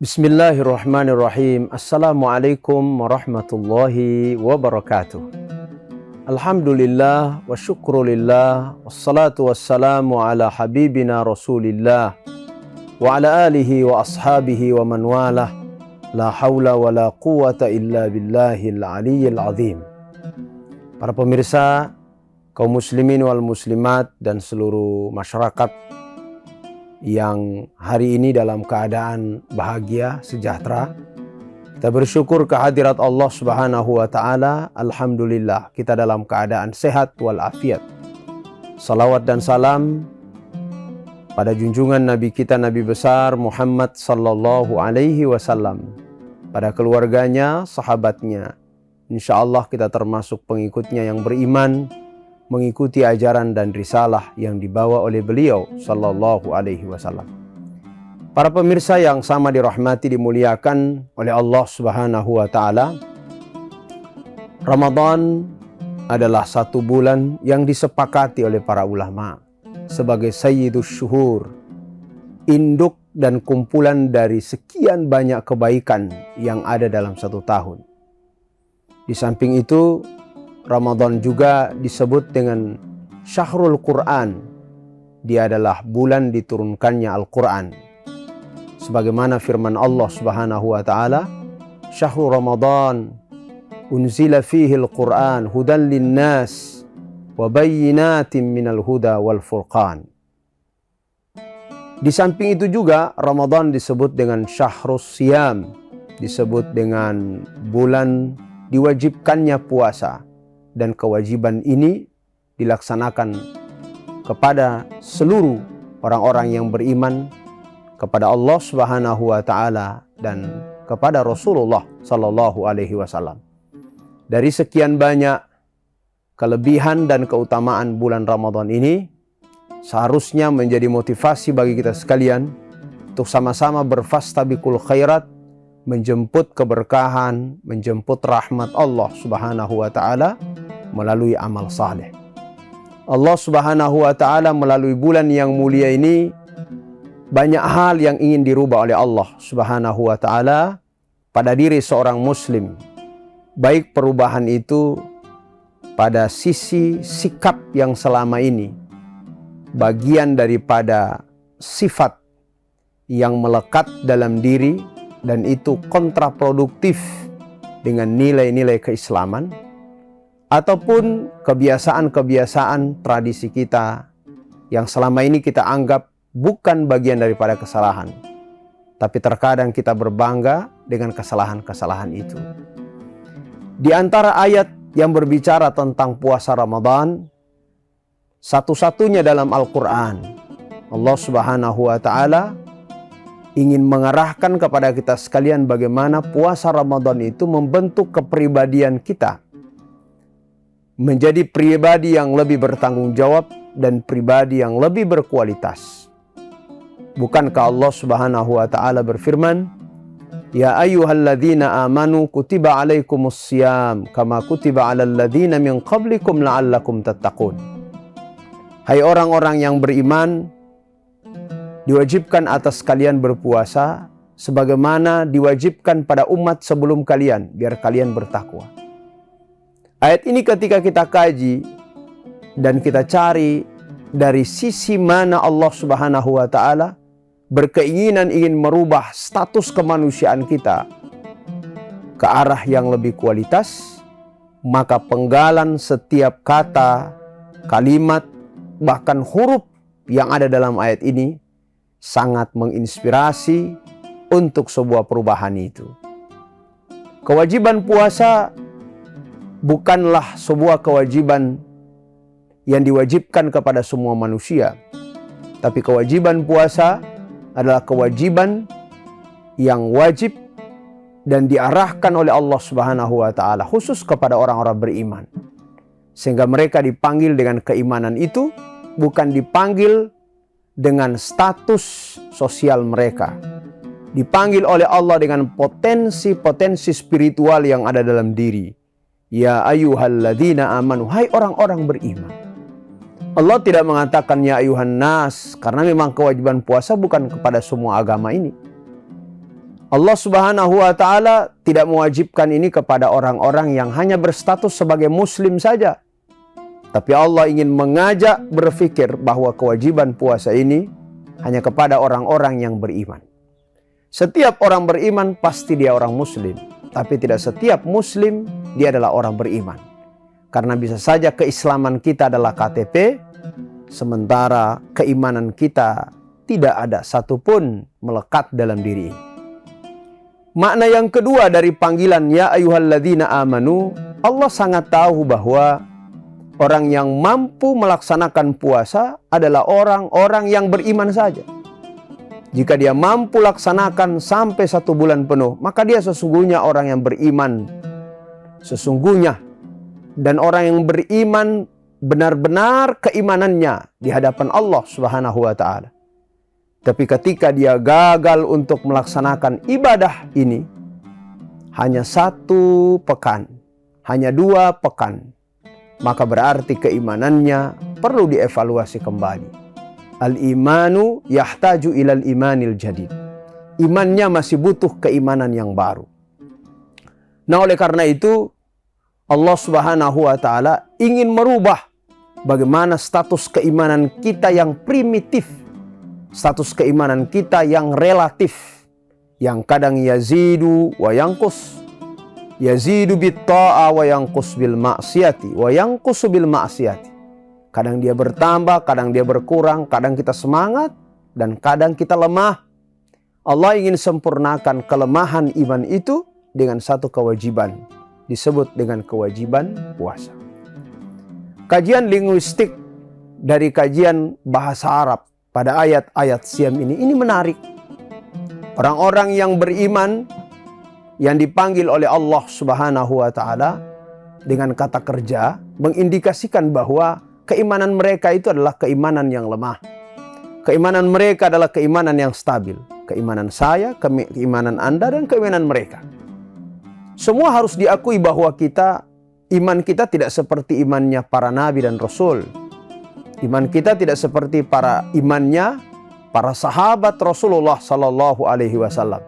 Bismillahirrahmanirrahim. Assalamualaikum warahmatullahi wabarakatuh. Alhamdulillah wa syukrulillah wassalatu wassalamu ala habibina rasulillah wa ala alihi wa ashabihi wa man walah. La hawla wa la quwata illa billahil aliyyil azim. Para pemirsa, kaum muslimin wal muslimat dan seluruh masyarakat yang hari ini dalam keadaan bahagia, sejahtera. Kita bersyukur kehadirat Allah Subhanahu wa Ta'ala. Alhamdulillah, kita dalam keadaan sehat walafiat. Salawat dan salam pada junjungan Nabi kita, Nabi besar Muhammad sallallahu alaihi wasallam, pada keluarganya, sahabatnya. Insya Allah kita termasuk pengikutnya yang beriman, mengikuti ajaran dan risalah yang dibawa oleh beliau sallallahu alaihi wasallam. Para pemirsa yang sama dirahmati, dimuliakan oleh Allah Subhanahu wa Ta'ala, Ramadan adalah satu bulan yang disepakati oleh para ulama sebagai sayyidus syuhur, induk dan kumpulan dari sekian banyak kebaikan yang ada dalam satu tahun. Di samping itu, Ramadan juga disebut dengan Syahrul Quran. Dia adalah bulan diturunkannya Al-Quran. Sebagaimana firman Allah Subhanahu wa Ta'ala, Syahrul Ramadan unzila fihi Al-Quran hudan linnas wa bayyinatin minal huda wal furqan. Di samping itu juga Ramadan disebut dengan Syahrus Siyam, disebut dengan bulan diwajibkannya puasa. Dan kewajiban ini dilaksanakan kepada seluruh orang-orang yang beriman kepada Allah Subhanahu wa Ta'ala dan kepada Rasulullah sallallahu alaihi wasallam. Dari sekian banyak kelebihan dan keutamaan bulan Ramadan ini, seharusnya menjadi motivasi bagi kita sekalian untuk sama-sama berfastabiqul khairat, menjemput keberkahan, menjemput rahmat Allah Subhanahu wa Ta'ala melalui amal saleh. Allah Subhanahu wa Ta'ala melalui bulan yang mulia ini, banyak hal yang ingin dirubah oleh Allah Subhanahu wa Ta'ala pada diri seorang muslim. Baik perubahan itu pada sisi sikap yang selama ini bagian daripada sifat yang melekat dalam diri dan itu kontraproduktif dengan nilai-nilai keislaman, ataupun kebiasaan-kebiasaan tradisi kita yang selama ini kita anggap bukan bagian daripada kesalahan, tapi terkadang kita berbangga dengan kesalahan-kesalahan itu. Di antara ayat yang berbicara tentang puasa Ramadan, satu-satunya dalam Al-Quran, Allah Subhanahu wa Ta'ala ingin mengarahkan kepada kita sekalian bagaimana puasa Ramadan itu membentuk kepribadian kita menjadi pribadi yang lebih bertanggung jawab dan pribadi yang lebih berkualitas. Bukankah Allah Subhanahu wa Ta'ala berfirman, Ya ayyuhalladzina amanu kutiba alaikumus siyam kama kutiba alal ladzina min qablikum la'allakum tattaqun. Hai orang-orang yang beriman, diwajibkan atas kalian berpuasa sebagaimana diwajibkan pada umat sebelum kalian, biar kalian bertakwa. Ayat ini ketika kita kaji dan kita cari dari sisi mana Allah Subhanahu wa Ta'ala berkeinginan ingin merubah status kemanusiaan kita ke arah yang lebih kualitas, maka penggalan setiap kata, kalimat, bahkan huruf yang ada dalam ayat ini sangat menginspirasi untuk sebuah perubahan itu. Kewajiban puasa bukanlah sebuah kewajiban yang diwajibkan kepada semua manusia, tapi kewajiban puasa adalah kewajiban yang wajib dan diarahkan oleh Allah Subhanahu wa Ta'ala khusus kepada orang-orang beriman, sehingga mereka dipanggil dengan keimanan itu, bukan dipanggil dengan status sosial mereka, dipanggil oleh Allah dengan potensi-potensi spiritual yang ada dalam diri. Ya ayyuhalladzina amanu, hai orang-orang beriman. Allah tidak mengatakan ya ayuhan nas, karena memang kewajiban puasa bukan kepada semua agama ini. Allah Subhanahu wa Ta'ala tidak mewajibkan ini kepada orang-orang yang hanya berstatus sebagai muslim saja. Tapi Allah ingin mengajak berpikir bahwa kewajiban puasa ini hanya kepada orang-orang yang beriman. Setiap orang beriman pasti dia orang muslim. Tapi tidak setiap muslim dia adalah orang beriman. Karena bisa saja keislaman kita adalah KTP, sementara keimanan kita tidak ada satupun melekat dalam diri ini. Makna yang kedua dari panggilan ya ayyuhalladzina amanu, Allah sangat tahu bahwa orang yang mampu melaksanakan puasa adalah orang-orang yang beriman saja. Jika dia mampu laksanakan sampai 1 bulan penuh, maka dia sesungguhnya orang yang beriman. Sesungguhnya. Dan orang yang beriman benar-benar keimanannya di hadapan Allah Subhanahu wa Ta'ala. Tapi ketika dia gagal untuk melaksanakan ibadah ini, hanya 1 pekan, hanya 2 pekan, maka berarti keimanannya perlu dievaluasi kembali. Al-imanu yahtaju ilal imanil jadid. Imannya masih butuh keimanan yang baru. Nah, oleh karena itu, Allah Subhanahu wa Ta'ala ingin merubah bagaimana status keimanan kita yang primitif, status keimanan kita yang relatif, yang kadang yazidu wa yanqus, yazidu bit ta'a wa yanqus bil ma'siyati wa yanqusu bil ma'siyati. Kadang dia bertambah, kadang dia berkurang, kadang kita semangat dan kadang kita lemah. Allah ingin sempurnakan kelemahan iman itu dengan 1 kewajiban, disebut dengan kewajiban puasa. Kajian linguistik dari kajian bahasa Arab pada ayat-ayat Siyam ini menarik. Orang-orang yang beriman yang dipanggil oleh Allah Subhanahu wa Ta'ala dengan kata kerja mengindikasikan bahwa keimanan mereka itu adalah keimanan yang lemah. Keimanan mereka adalah keimanan yang stabil. Keimanan saya, keimanan Anda, dan keimanan mereka. Semua harus diakui bahwa iman kita tidak seperti imannya para nabi dan rasul. Iman kita tidak seperti imannya para sahabat Rasulullah Sallallahu Alaihi Wasallam.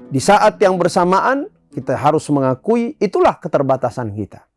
Di saat yang bersamaan kita harus mengakui itulah keterbatasan kita.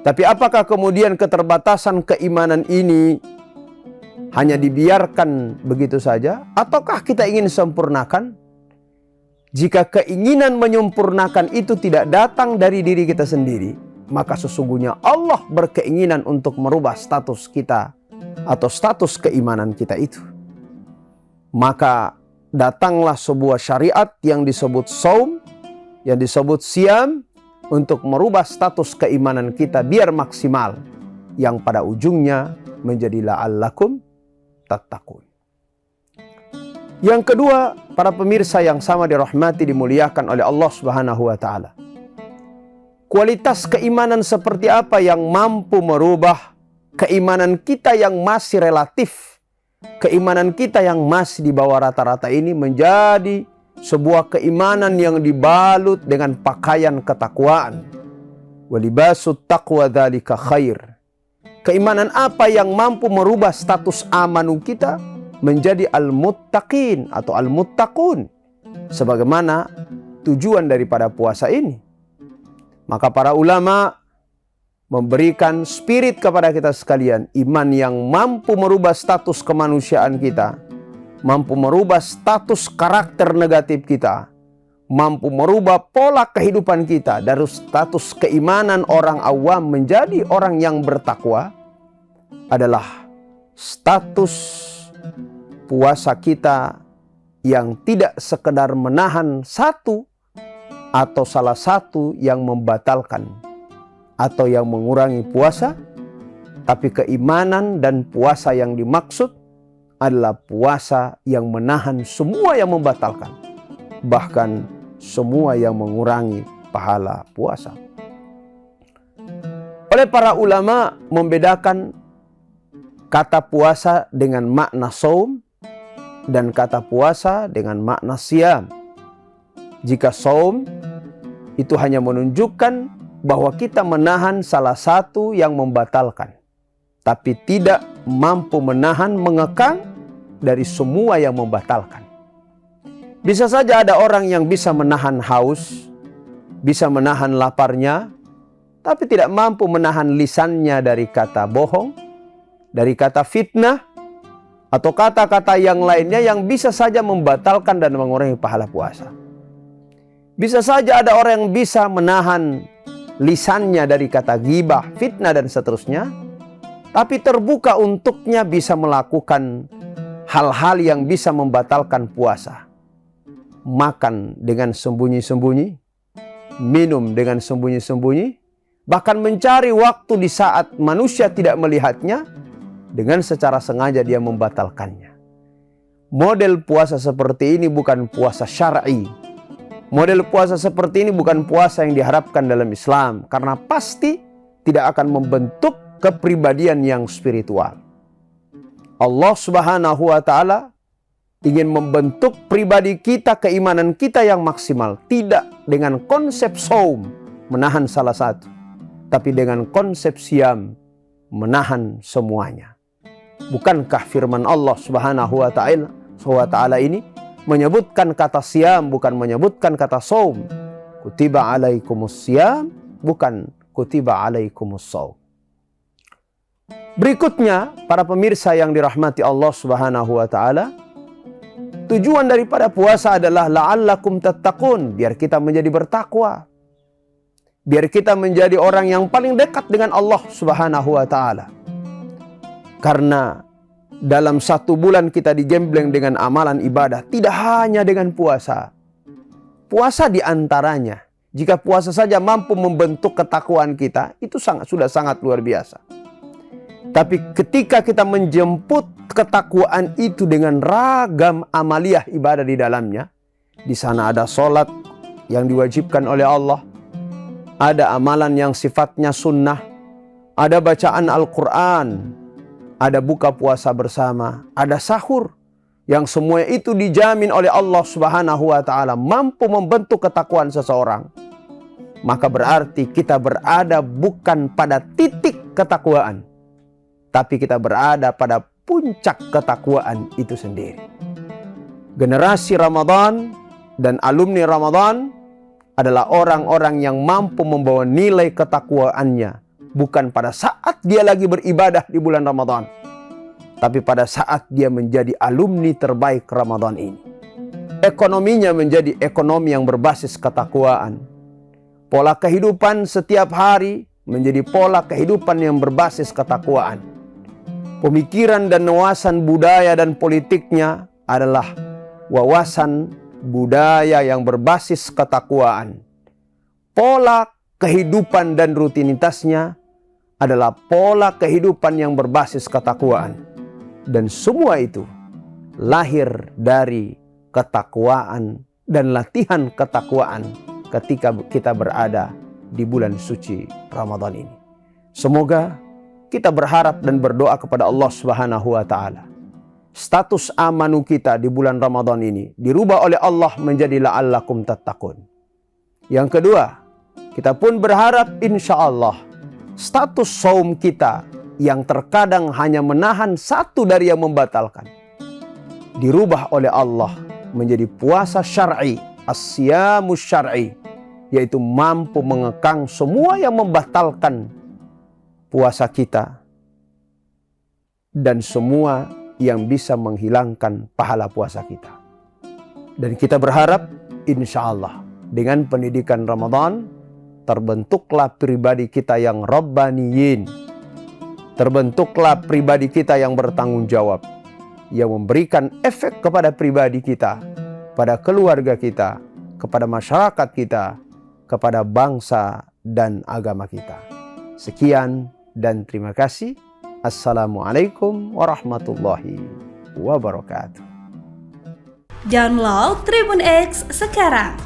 Tapi apakah kemudian keterbatasan keimanan ini hanya dibiarkan begitu saja? Ataukah kita ingin sempurnakan? Jika keinginan menyempurnakan itu tidak datang dari diri kita sendiri, maka sesungguhnya Allah berkeinginan untuk merubah status kita atau status keimanan kita itu. Maka datanglah sebuah syariat yang disebut saum, yang disebut siyam, untuk merubah status keimanan kita biar maksimal, yang pada ujungnya menjadi la'allakum tattaqun. Yang kedua, para pemirsa yang sama dirahmati, dimuliakan oleh Allah Subhanahu wa Ta'ala. Kualitas keimanan seperti apa yang mampu merubah keimanan kita yang masih relatif, keimanan kita yang masih di bawah rata-rata ini menjadi sebuah keimanan yang dibalut dengan pakaian ketakwaan. Walibasut taqwa dzalika khair. Keimanan apa yang mampu merubah status amanu kita menjadi al-muttaqin atau al-muttaqun, sebagaimana tujuan daripada puasa ini. Maka para ulama memberikan spirit kepada kita sekalian, iman yang mampu merubah status kemanusiaan kita, mampu merubah status karakter negatif kita, mampu merubah pola kehidupan kita dari status keimanan orang awam menjadi orang yang bertakwa, adalah status puasa kita yang tidak sekedar menahan satu atau salah satu yang membatalkan atau yang mengurangi puasa, tapi keimanan dan puasa yang dimaksud adalah puasa yang menahan semua yang membatalkan, bahkan semua yang mengurangi pahala puasa. Oleh para ulama membedakan kata puasa dengan makna saum dan kata puasa dengan makna siyam. Jika saum itu hanya menunjukkan bahwa kita menahan salah satu yang membatalkan, tapi tidak mampu menahan, mengekang dari semua yang membatalkan. Bisa saja ada orang yang bisa menahan haus, bisa menahan laparnya, tapi tidak mampu menahan lisannya dari kata bohong, dari kata fitnah, atau kata-kata yang lainnya yang bisa saja membatalkan dan mengurangi pahala puasa. Bisa saja ada orang yang bisa menahan lisannya dari kata ghibah, fitnah, dan seterusnya, tapi terbuka untuknya bisa melakukan hal-hal yang bisa membatalkan puasa. Makan dengan sembunyi-sembunyi, minum dengan sembunyi-sembunyi, bahkan mencari waktu di saat manusia tidak melihatnya, dengan secara sengaja dia membatalkannya. Model puasa seperti ini bukan puasa syar'i. Model puasa seperti ini bukan puasa yang diharapkan dalam Islam, karena pasti tidak akan membentuk kepribadian yang spiritual. Allah Subhanahu wa Ta'ala ingin membentuk pribadi kita, keimanan kita yang maksimal, tidak dengan konsep saum, menahan salah satu, tapi dengan konsep siam, menahan semuanya. Bukankah firman Allah Subhanahu wa Ta'ala ini menyebutkan kata siam, bukan menyebutkan kata saum? Kutiba alaikumus siam, bukan kutiba alaikumus saum. Berikutnya, para pemirsa yang dirahmati Allah Subhanahu wa Ta'ala, tujuan daripada puasa adalah la'allakum tattaqun, biar kita menjadi bertakwa. Biar kita menjadi orang yang paling dekat dengan Allah Subhanahu wa Ta'ala. Karena dalam 1 bulan kita digembleng dengan amalan ibadah, tidak hanya dengan puasa. Puasa diantaranya. Jika puasa saja mampu membentuk ketakwaan kita, itu sudah sangat luar biasa. Tapi ketika kita menjemput ketakwaan itu dengan ragam amaliyah ibadah di dalamnya, di sana ada sholat yang diwajibkan oleh Allah, ada amalan yang sifatnya sunnah, ada bacaan Al-Quran, ada buka puasa bersama, ada sahur, yang semua itu dijamin oleh Allah Subhanahu wa Ta'ala mampu membentuk ketakwaan seseorang. Maka berarti kita berada bukan pada titik ketakwaan, tapi kita berada pada puncak ketakwaan itu sendiri. Generasi Ramadan dan alumni Ramadan adalah orang-orang yang mampu membawa nilai ketakwaannya, bukan pada saat dia lagi beribadah di bulan Ramadan, tapi pada saat dia menjadi alumni terbaik Ramadan ini. Ekonominya menjadi ekonomi yang berbasis ketakwaan. Pola kehidupan setiap hari menjadi pola kehidupan yang berbasis ketakwaan. Pemikiran dan wawasan budaya dan politiknya adalah wawasan budaya yang berbasis ketakwaan. Pola kehidupan dan rutinitasnya adalah pola kehidupan yang berbasis ketakwaan. Dan semua itu lahir dari ketakwaan dan latihan ketakwaan ketika kita berada di bulan suci Ramadan ini. Semoga kita berharap dan berdoa kepada Allah Subhanahu wa Ta'ala, status amanu kita di bulan Ramadan ini dirubah oleh Allah menjadi la'allakum tattaqun. Yang kedua, kita pun berharap insya Allah status saum kita yang terkadang hanya menahan satu dari yang membatalkan, dirubah oleh Allah menjadi puasa syar'i, as-siyamus syar'i, yaitu mampu mengekang semua yang membatalkan puasa kita dan semua yang bisa menghilangkan pahala puasa kita. Dan kita berharap insya Allah dengan pendidikan Ramadan terbentuklah pribadi kita yang rabbaniyin, terbentuklah pribadi kita yang bertanggung jawab, yang memberikan efek kepada pribadi kita, pada keluarga kita, kepada masyarakat kita, kepada bangsa dan agama kita. Sekian dan terima kasih. Assalamualaikum warahmatullahi wabarakatuh. Download Tribun X sekarang,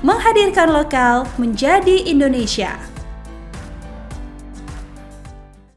menghadirkan lokal menjadi Indonesia.